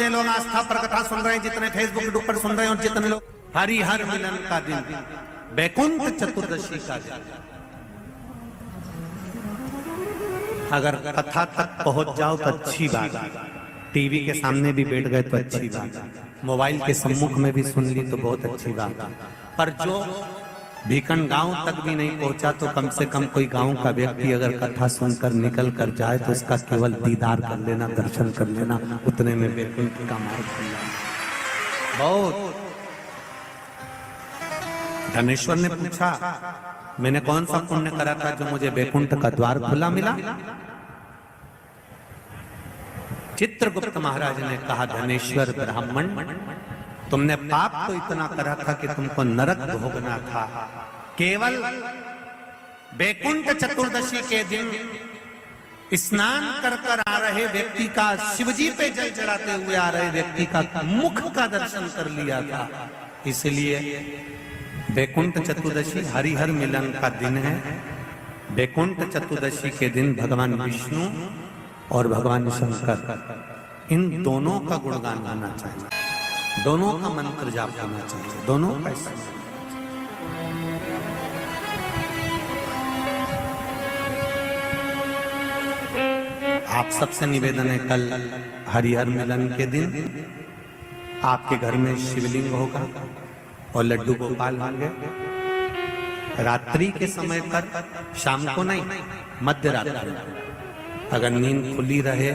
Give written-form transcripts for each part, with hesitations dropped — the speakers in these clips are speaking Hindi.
जितने लोग आस्था पर कथा सुन रहे हैं, जितने फेसबुक पर सुन रहे हैं, और जितने लोग हरिहर मिलन का दिन, वैकुंठ चतुर्दशी का दिन, अगर कथा तक पहुंच जाओ तो अच्छी बात, टीवी के सामने भी बैठ गए तो अच्छी बात, मोबाइल के सम्मुख में भी सुन ली तो बहुत अच्छी बात, पर जो भीकन गांव तक भी नहीं पहुंचा तो कम से कम कोई गांव का व्यक्ति अगर कथा सुनकर निकल कर जाए तो उसका केवल दीदार कर लेना, दर्शन कर लेना, उतने में वैकुंठ का मार्ग खुल जाए। बहुत धनेश्वर ने पूछा, मैंने कौन सा पुण्य करा था जो मुझे वैकुंठ का द्वार खुला मिला? चित्रगुप्त महाराज ने कहा, धनेश्वर ब्राह्मण, तुमने पाप तो इतना करा था कि तुमको नरक भोगना था। केवल वैकुंठ चतुर्दशी के दिन स्नान कर कर आ रहे व्यक्ति का, शिवजी पे जल चढ़ाते हुए आ रहे व्यक्ति का मुख का दर्शन कर लिया था। इसलिए वैकुंठ चतुर्दशी हरिहर मिलन का दिन है। वैकुंठ चतुर्दशी के दिन भगवान विष्णु और भगवान शंकर, इन दोनों का गुणगान गाना चाहिए, दोनों का मंत्र जाप करना चाहिए, दोनों का। आप सबसे निवेदन है, कल हरिहर मिलन के दिन आपके घर में शिवलिंग होगा और लड्डू गोपाल होंगे। रात्रि के समय पर, शाम को नहीं, मध्य रात्रि, अगर नींद खुली रहे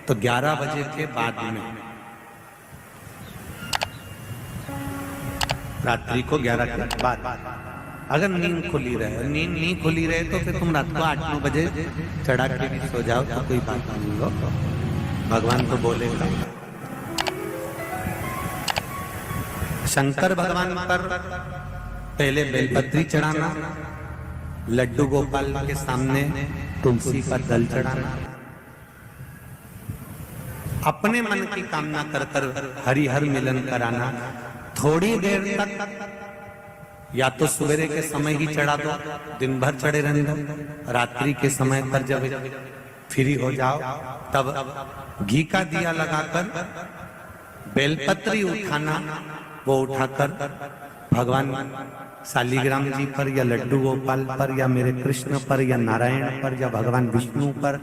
तो 11 बजे के बाद में, रात्रि को 11 के बाद, अगर नींद खुली रहे, नींद नहीं खुली रहे तो फिर तुम रात को 8-9 बजे चढ़ा के भी सो जाओ तो कोई बात नहीं हो, भगवान तो बोलेगा। शंकर भगवान पर पहले बेलपत्री चढ़ाना, लड्डू गोपाल के सामने तुलसी पर जल चढ़ाना, अपने मन की कामना कर कर हरिहर मिलन कराना। थोड़ी देर तक या तो सवेरे के समय ही चढ़ा दो, दिन भर चढ़े रहने दो, रात्रि के समय पर जब फ्री हो जाओ तब घी का दिया लगाकर बेलपत्री उठाना, वो उठाकर भगवान शालिग्राम जी पर या लड्डू गोपाल पर या मेरे कृष्ण पर या नारायण पर या भगवान विष्णु पर,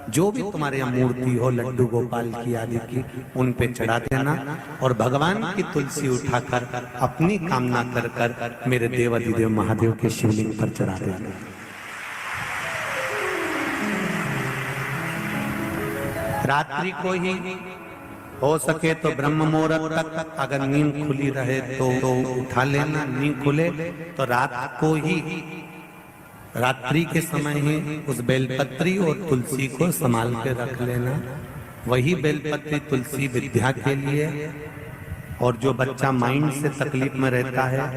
जो भी तुम्हारे यहाँ मूर्ति हो लड्डू गोपाल की आदि की, उन पे चढ़ा देना और भगवान की तुलसी उठाकर अपनी कामना कर कर मेरे देवाधिदेव महादेव के शिवलिंग पर चढ़ा देना। रात्रि को ही हो सके तो ब्रह्म मुहूर्त तक, अगर नींद खुली रहे तो उठा लेना, नींद खुले तो रात को ही, रात्रि के समय ही उस बेलपत्री और तुलसी को संभाल के रख लेना। वही बेलपत्री तुलसी विद्या के लिए, और जो बच्चा माइंड से तकलीफ में रहता है,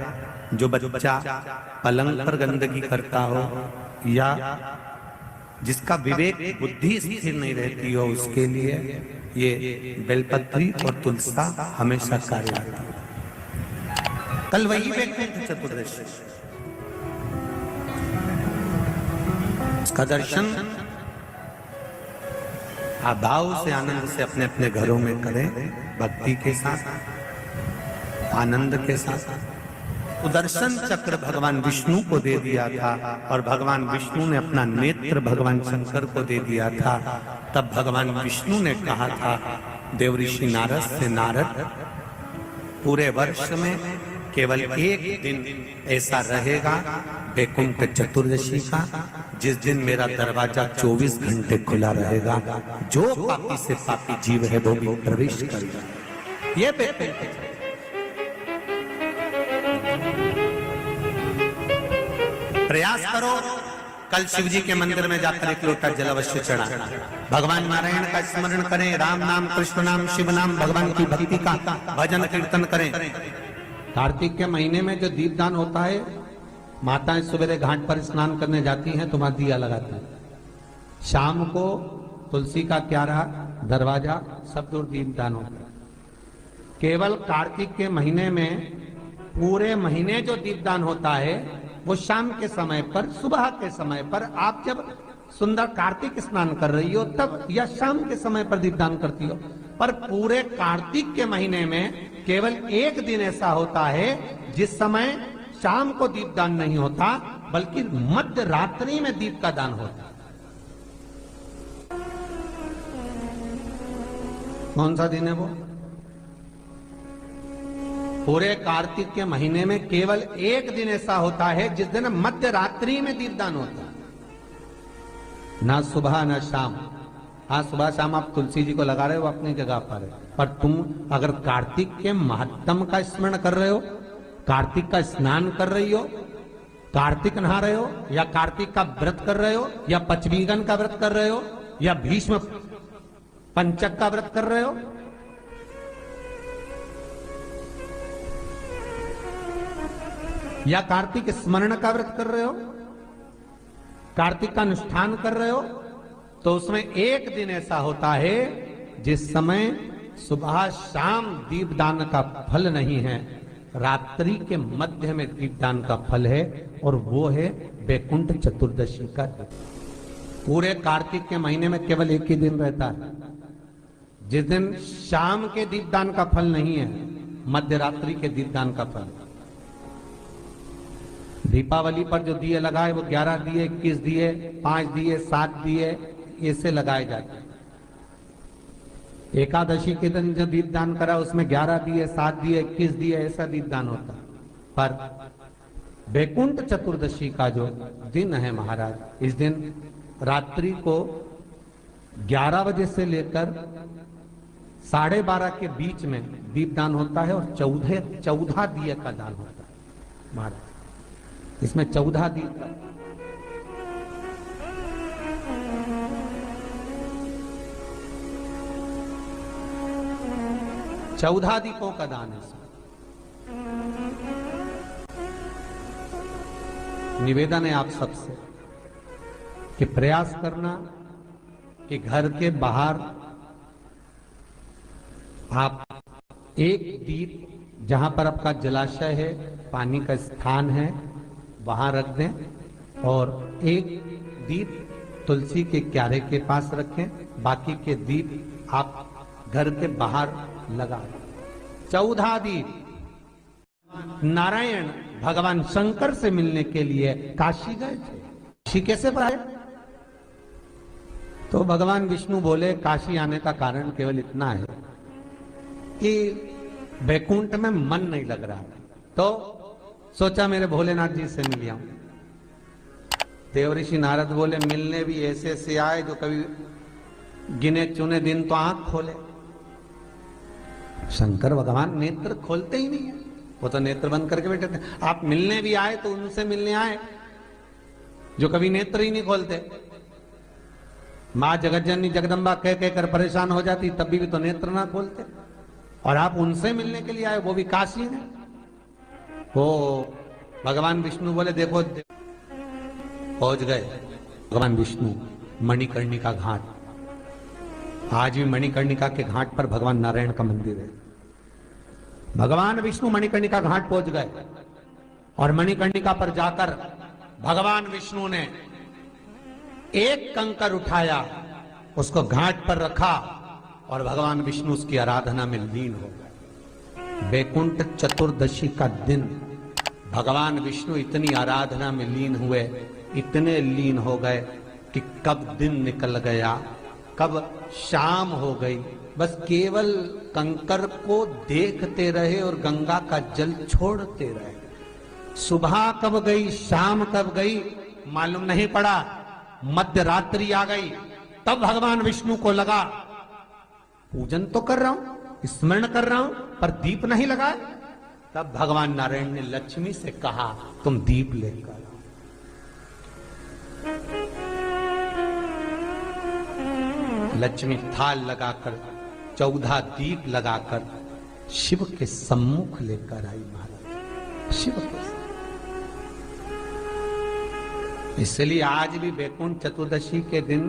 जो बच्चा पलंग पर गंदगी करता हो या जिसका विवेक बुद्धि स्थिर नहीं रहती हो, उसके लिए ये बेलपत्री और तुलसा हमेशा कार्य आती है। कल वही वैकुंठ चतुर्दशी, उसका दर्शन आप भाव से, आनंद से अपने अपने घरों में करें, भक्ति के साथ, आनंद के साथ। सुदर्शन चक्र भगवान विष्णु को दे दिया था और भगवान विष्णु ने अपना नेत्र भगवान शंकर को दे दिया था। तब भगवान विष्णु ने कहा था देवऋषि नारद से, नारद, पूरे वर्ष में केवल एक दिन ऐसा रहेगा वैकुंठ चतुर्दशी का, जिस दिन मेरा दरवाजा 24 घंटे खुला रहेगा, जो पापी से पापी जीव है वो भी प्रवेश करेगा। ये वैकुंठ प्रयास करो, कल शिव जी के मंदिर में जाकर एक लोटा जल अवश्य चढ़ा, भगवान नारायण का स्मरण करें, राम नाम, कृष्ण नाम, शिव नाम, भगवान की भक्ति का भजन कीर्तन करें। कार्तिक के महीने में जो दीपदान होता है, माताएं सवेरे घाट पर स्नान करने जाती हैं तो वहां दिया लगाती है, शाम को तुलसी का क्यारा, दरवाजा, सब दूर दीपदान होता है। केवल कार्तिक के महीने में, पूरे महीने जो दीपदान होता है वो शाम के समय पर, सुबह के समय पर, आप जब सुंदर कार्तिक स्नान कर रही हो तब, या शाम के समय पर दीपदान करती हो। पर पूरे कार्तिक के महीने में केवल एक दिन ऐसा होता है जिस समय शाम को दीपदान नहीं होता, बल्कि मध्य रात्रि में दीप का दान होता है। कौन सा दिन है वो? पूरे कार्तिक के महीने में केवल एक दिन ऐसा होता है जिस दिन मध्य रात्रि में दीपदान होता है, ना सुबह ना शाम। हाँ, सुबह शाम आप तुलसी जी को लगा रहे हो अपनी जगह पर तुम अगर कार्तिक के महत्तम का स्मरण कर रहे हो, कार्तिक का स्नान कर रही हो, कार्तिक नहा रहे हो, या कार्तिक का व्रत कर रहे हो, या पचवीगन का व्रत कर रहे हो, या भीष्म पंचक का व्रत कर रहे हो, या कार्तिक स्मरण का व्रत कर रहे हो, कार्तिक का अनुष्ठान कर रहे हो, तो उसमें एक दिन ऐसा होता है जिस समय सुबह शाम दीपदान का फल नहीं है, रात्रि के मध्य में दीपदान का फल है, और वो है वैकुंठ चतुर्दशी का दिन। पूरे कार्तिक के महीने में केवल एक ही दिन रहता है जिस दिन शाम के दीपदान का फल नहीं है, मध्य रात्रि के दीपदान का फल। दीपावली पर जो दिए लगाए वो 11 दिए, 21 दिए, 5 दिए, 7 दिए, ऐसे लगाए जाते हैं। एकादशी के दिन जो दीपदान करा उसमें 11 दिए, 7 दिए, 21 दिए, ऐसा दीपदान होता। पर वैकुंठ चतुर्दशी का जो दिन है महाराज, इस दिन रात्रि को 11 बजे से लेकर 12:30 के बीच में दीपदान होता है, और 14 दिए का दान होता है महाराज। इसमें 14 दीप, चौदह दीपों का दान है। निवेदन है आप सबसे कि प्रयास करना कि घर के बाहर आप एक दीप, जहां पर आपका जलाशय है, पानी का स्थान है, वहां रख दें, और एक दीप तुलसी के क्यारे के पास रखें, बाकी के दीप आप घर के बाहर लगा। 14 दीप। नारायण भगवान शंकर से मिलने के लिए काशी गए थे। काशी कैसे पाए? तो भगवान विष्णु बोले काशी आने का कारण केवल इतना है कि वैकुंठ में मन नहीं लग रहा, तो सोचा मेरे भोलेनाथ जी से मिल आऊं। देवऋषि नारद बोले मिलने भी ऐसे से आए जो कभी गिने चुने दिन तो आंख खोले। शंकर भगवान नेत्र खोलते ही नहीं है, वो तो नेत्र बंद करके बैठे थे। आप मिलने भी आए तो उनसे मिलने आए जो कभी नेत्र ही नहीं खोलते। मां जगतजननी जगदम्बा कह कहकर परेशान हो जाती, तभी भी तो नेत्र ना खोलते, और आप उनसे मिलने के लिए आए, वो भी काशी में। वो भगवान विष्णु बोले देखो, पहुंच गए भगवान विष्णु मणिकर्णिका घाट। आज भी मणिकर्णिका के घाट पर भगवान नारायण का मंदिर है। भगवान विष्णु मणिकर्णिका घाट पहुंच गए, और मणिकर्णिका पर जाकर भगवान विष्णु ने एक कंकर उठाया, उसको घाट पर रखा, और भगवान विष्णु उसकी आराधना में लीन हो गए। वैकुंठ चतुर्दशी का दिन भगवान विष्णु इतनी आराधना में लीन हुए, इतने लीन हो गए कि कब दिन निकल गया, कब शाम हो गई, बस केवल कंकर को देखते रहे और गंगा का जल छोड़ते रहे। सुबह कब गई, शाम कब गई, मालूम नहीं पड़ा। मध्य रात्रि आ गई, तब भगवान विष्णु को लगा पूजन तो कर रहा हूं, स्मरण कर रहा हूं, पर दीप नहीं लगा। तब भगवान नारायण ने लक्ष्मी से कहा तुम दीप लेकर। लक्ष्मी थाल लगाकर 14 दीप लगाकर शिव के सम्मुख लेकर आई महाराज। शिव के इसलिए आज भी वैकुंठ चतुर्दशी के दिन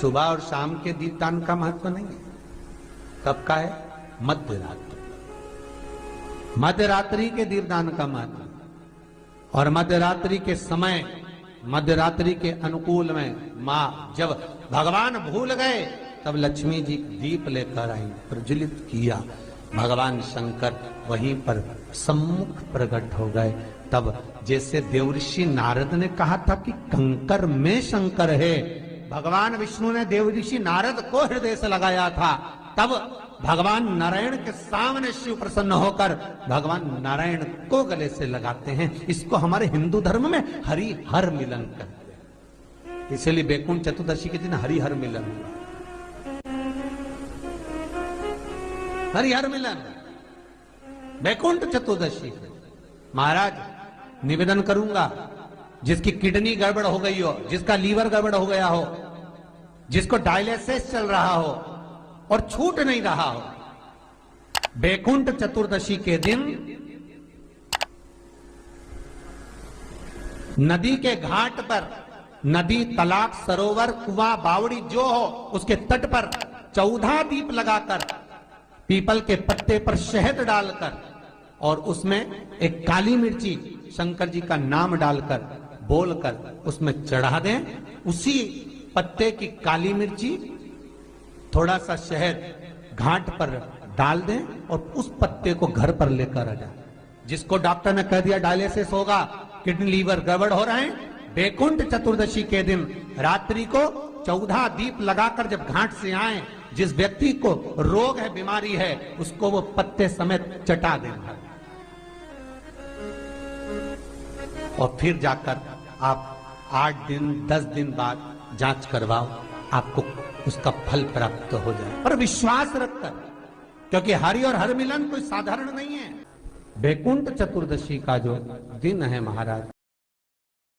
सुबह और शाम के दीपदान का महत्व नहीं है। कब का है? मध्य रात्रि। मध्य रात्रि के दीपदान का महत्व। और मध्य रात्रि के समय, मध्य रात्रि के अनुकूल में मां, जब भगवान भूल गए तब लक्ष्मी जी दीप लेकर आई, प्रज्वलित किया, भगवान शंकर वहीं पर सम्मुख प्रकट हो गए। तब जैसे देवऋषि नारद ने कहा था कि कंकर में शंकर है, भगवान विष्णु ने देवऋषि नारद को हृदय से लगाया था, तब भगवान नारायण के सामने शिव प्रसन्न होकर भगवान नारायण को गले से लगाते हैं। इसको हमारे हिंदू धर्म में हरि हर मिलन कहते हैं। इसलिए बैकुंठ चतुर्दशी के दिन हरि हर मिलन हुआ, हरिहर मिलन बैकुंठ चतुर्दशी। महाराज निवेदन करूंगा, जिसकी किडनी गड़बड़ हो गई हो, जिसका लीवर गड़बड़ हो गया हो, जिसको डायलिसिस चल रहा हो और छूट नहीं रहा हो, बैकुंठ चतुर्दशी के दिन नदी के घाट पर, नदी, तालाब, सरोवर, कुआं, बावड़ी जो हो उसके तट पर 14 दीप लगाकर, पीपल के पत्ते पर शहद डालकर और उसमें एक काली मिर्ची शंकर जी का नाम डालकर बोलकर उसमें चढ़ा दें। उसी पत्ते की काली मिर्ची, थोड़ा सा शहद घाट पर डाल दें और उस पत्ते को घर पर लेकर आ जाए। जिसको डॉक्टर ने कह दिया डायलिसिस होगा, किडनी लीवर गड़बड़ हो रहे हैं, बैकुंठ चतुर्दशी के दिन रात्रि को 14 दीप लगाकर जब घाट से आए, जिस व्यक्ति को रोग है, बीमारी है, उसको वो पत्ते समेत चटा देना और फिर जाकर आप 8 दिन 10 दिन बाद जांच करवाओ, आपको उसका फल प्राप्त हो जाए। पर विश्वास रखकर, क्योंकि हरि और हर मिलन कोई साधारण नहीं है। बैकुंठ चतुर्दशी का जो दिन है महाराज,